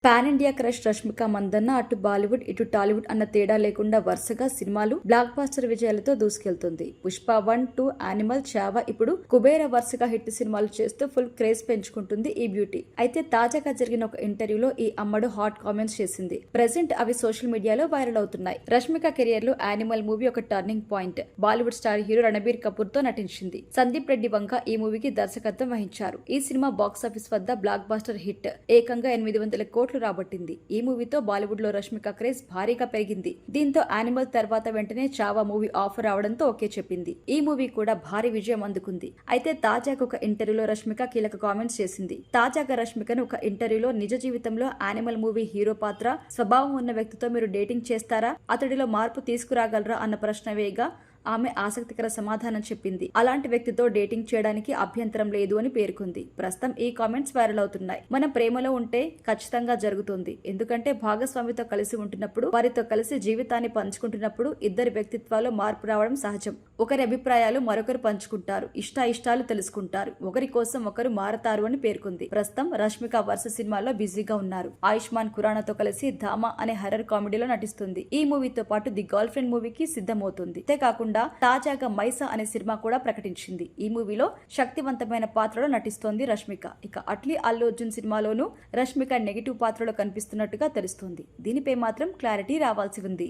Pan India crush Rashmika Mandanna అటు బాలీవుడ్ ఇటు టాలీవుడ్ అన్న తేడా లేకుండా వరుసగా సినిమాలు బ్లాక్ బాస్టర్ విజయాలతో దూసుకెళ్తుంది. పుష్ప 1, 2, యానిమల్, చావా, ఇప్పుడు కుబేర వరుసగా హిట్ సినిమాలు చేస్తూ ఫుల్ క్రేజ్ పెంచుకుంటుంది ఈ బ్యూటీ. అయితే తాజాగా జరిగిన ఒక ఇంటర్వ్యూలో ఈ అమ్మడు హాట్ కామెంట్స్ చేసింది. ప్రెజెంట్ అవి సోషల్ మీడియాలో వైరల్ అవుతున్నాయి. రష్మిక కెరియర్ లో యానిమల్ మూవీ ఒక turning point. Bollywood star hero Ranbir Kapoor తో నటించింది. సందీప్ రెడ్డి వంక ఈ మూవీకి దర్శకత్వం వహించారు. ఈ సినిమా బాక్సాఫీస్ వద్ద బ్లాక్ బాస్టర్ హిట్. ఏకంగా 800 కోట్లు రాబట్టింది. ఈ మూవీతో బాలీవుడ్ లో రష్మిక క్రేజ్ భారీగా పెరిగింది. దీంతో యానిమల్ తర్వాత వెంటనే చావా మూవీ ఆఫర్ రావడంతో ఓకే చెప్పింది. ఈ మూవీ కూడా భారీ విజయం అందుకుంది. అయితే తాజాగా ఒక ఇంటర్వ్యూలో రష్మిక కీలక కామెంట్స్ చేసింది. తాజాగా రష్మికను ఒక ఇంటర్వ్యూలో నిజ జీవితంలో యానిమల్ మూవీ హీరో పాత్ర స్వభావం ఉన్న వ్యక్తితో మీరు డేటింగ్ చేస్తారా, అతడిలో మార్పు తీసుకురాగలరా అన్న ప్రశ్న వేయగా ఆమె ఆసక్తికర సమాధానం చెప్పింది. అలాంటి వ్యక్తితో డేటింగ్ చేయడానికి అభ్యంతరం లేదు అని పేర్కొంది. ప్రస్తుతం ఈ కామెంట్స్ వైరల్ అవుతున్నాయి. మనం ప్రేమలో ఉంటే ఖచ్చితంగా జరుగుతుంది. ఎందుకంటే భాగస్వామితో కలిసి ఉంటున్నప్పుడు, వారితో కలిసి జీవితాన్ని పంచుకుంటున్నప్పుడు ఇద్దరి వ్యక్తిత్వాల్లో మార్పు రావడం సహజం. ఒకరి అభిప్రాయాలు మరొకరు పంచుకుంటారు, ఇష్టాలు తెలుసుకుంటారు, ఒకరి కోసం ఒకరు మారతారు అని పేర్కొంది. ప్రస్తుతం రష్మిక వరుస సినిమాల్లో బిజీగా ఉన్నారు. ఆయుష్మాన్ ఖురానాతో కలిసి ధామా అనే హర్రర్ కామెడీలో నటిస్తుంది. ఈ మూవీతో పాటు ది గర్ల్ ఫ్రెండ్ మూవీకి సిద్ధమవుతుంది. అంతేకాకుండా తాజాగా మైసా అనే సినిమా కూడా ప్రకటించింది. ఈ మూవీలో శక్తివంతమైన పాత్రలో నటిస్తోంది రష్మిక. ఇక అట్లీ అల్లు అర్జున్ సినిమాలోనూ రష్మిక నెగిటివ్ పాత్రలో కనిపిస్తున్నట్టుగా తెలుస్తోంది. దీనిపై మాత్రం క్లారిటీ రావాల్సి ఉంది.